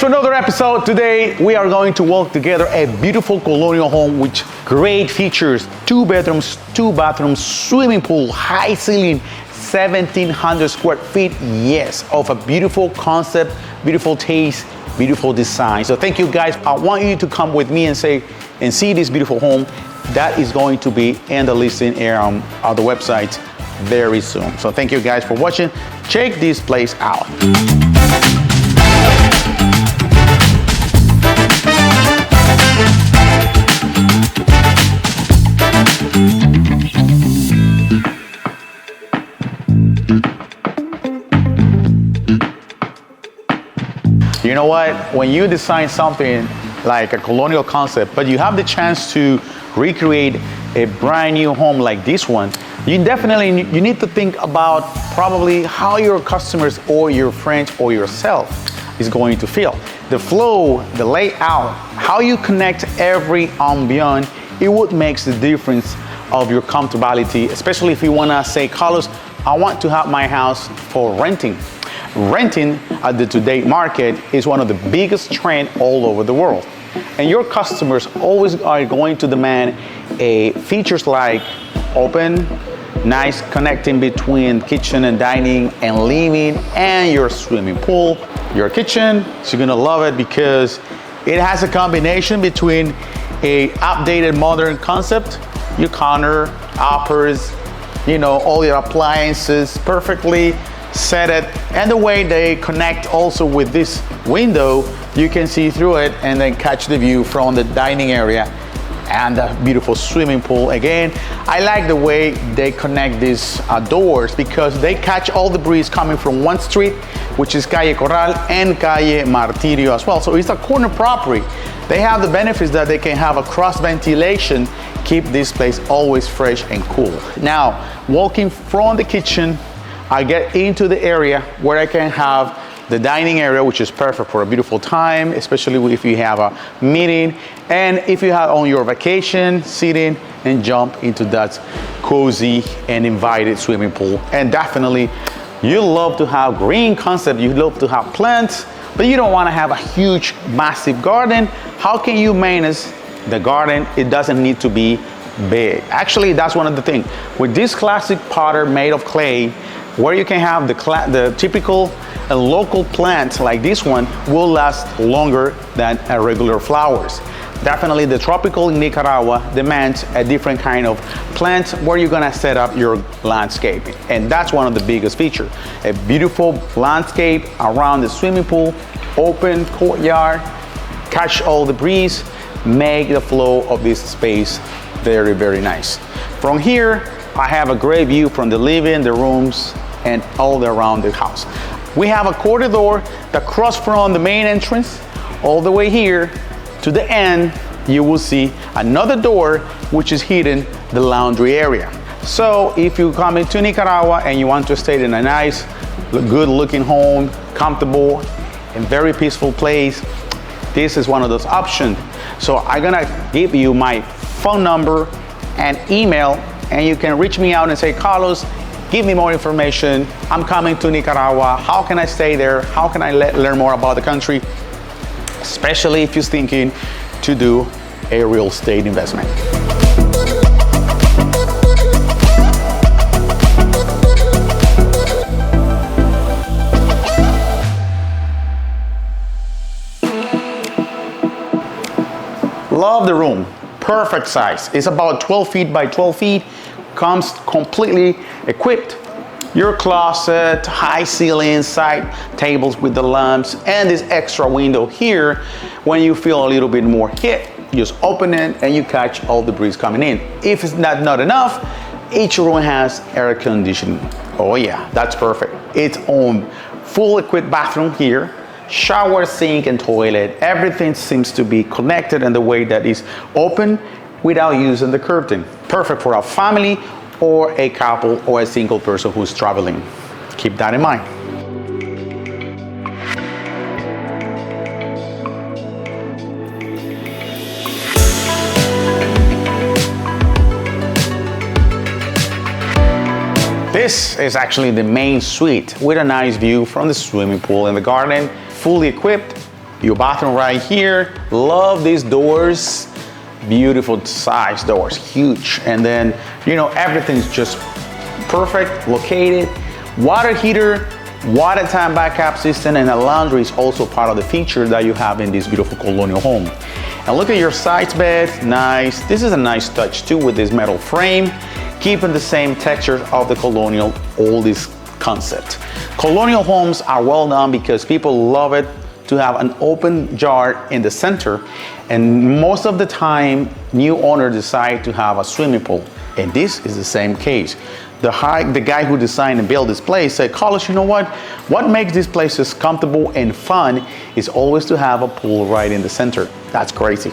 to another episode. Today we are going to walk together a beautiful colonial home with great features: 2 bedrooms, 2 bathrooms, swimming pool, high ceiling, 1,700 square feet. Yes, of a beautiful concept, beautiful taste, beautiful design. So thank you guys. I want you to come with me and see this beautiful home that is going to be in the listing area on the website very soon. So thank you guys for watching. Check this place out. You know what? When you design something like a colonial concept, but you have the chance to recreate a brand new home like this one, you need to think about probably how your customers or your friends or yourself is going to feel. The flow, the layout, how you connect every ambiance, it would make the difference of your comfortability, especially if you want to say, Carlos, I want to have my house for renting. Renting at the today market is one of the biggest trends all over the world. And your customers always are going to demand features like open, nice connecting between kitchen and dining and living and your swimming pool. Your kitchen, so you're gonna love it because it has a combination between a updated modern concept, your counter, uppers, you know, all your appliances perfectly set it, and the way they connect also with this window, you can see through it and then catch the view from the dining area and the beautiful swimming pool. Again, I like the way they connect these doors because they catch all the breeze coming from one street, which is 𝗙𝗢𝗟𝗟𝗪 and 𝗙𝗪𝗪𝒐𝒪𝒃𝒃 as well. So it's a corner property. They have the benefits that they can have a cross ventilation, keep this place always fresh and cool. Now, walking from the kitchen, I get into the area where I can have the dining area, which is perfect for a beautiful time, especially if you have a meeting and if you have on your vacation, sitting and jump into that cozy and invited swimming pool. And definitely, you love to have green concept, you love to have plants, but you don't want to have a huge, massive garden. How can you manage the garden? It doesn't need to be big. Actually, that's one of the things. With this classic potter made of clay, where you can have the typical local plants like this one will last longer than regular flowers. Definitely the tropical in Nicaragua demands a different kind of plant where you're gonna set up your landscape. And that's one of the biggest features. A beautiful landscape around the swimming pool, open courtyard, catch all the breeze, make the flow of this space very, very nice. From here, I have a great view from the living, the rooms, and all around the house. We have a corridor that crosses from the main entrance all the way here to the end. You will see another door which is hidden the laundry area. So if you come into Nicaragua and you want to stay in a nice, good looking home, comfortable and very peaceful place, this is one of those options. So I'm gonna give you my phone number and email, and you can reach me out and say, Carlos, give me more information. I'm coming to Nicaragua. How can I stay there? How can I learn more about the country? Especially if you're thinking to do a real estate investment. Love the room. Perfect size. It's about 12 feet by 12 feet. Comes completely equipped. Your closet, high ceiling, side tables with the lamps, and this extra window here. When you feel a little bit more heat, you just open it and you catch all the breeze coming in. If it's not enough, each room has air conditioning. Oh yeah, that's perfect. It's on full equipped bathroom here. Shower, sink, and toilet. Everything seems to be connected in the way that is open without using the curtain. Perfect for a family or a couple or a single person who's traveling. Keep that in mind. This is actually the main suite with a nice view from the swimming pool and the garden, fully equipped, Your bathroom right here. Love these doors. Beautiful size doors, huge. And then, you know, everything's just perfect, located. Water heater, water time backup system, and a laundry is also part of the feature that you have in this beautiful Colonial home. And look at your side bed, nice. This is a nice touch too with this metal frame, keeping the same texture of the Colonial oldies concept. Colonial homes are well known because people love it to have an open yard in the center, and most of the time new owners decide to have a swimming pool, and this is the same case. The guy who designed and built this place said, Carlos, you know what makes these places comfortable and fun is always to have a pool right in the center. That's crazy.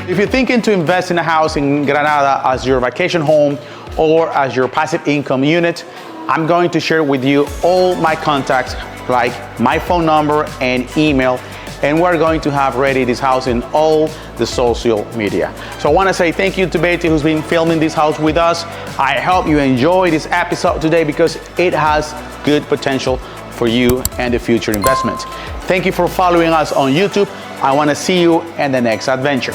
If you're thinking to invest in a house in Granada as your vacation home or as your passive income unit, I'm going to share with you all my contacts, like my phone number and email, and we're going to have ready this house in all the social media. So I want to say thank you to 𝗣𝗥𝗟𝗟𝗪 who's been filming this house with us. I hope you enjoy this episode today because it has good potential for you and the future investments. Thank you for following us on YouTube. I want to see you in the next adventure.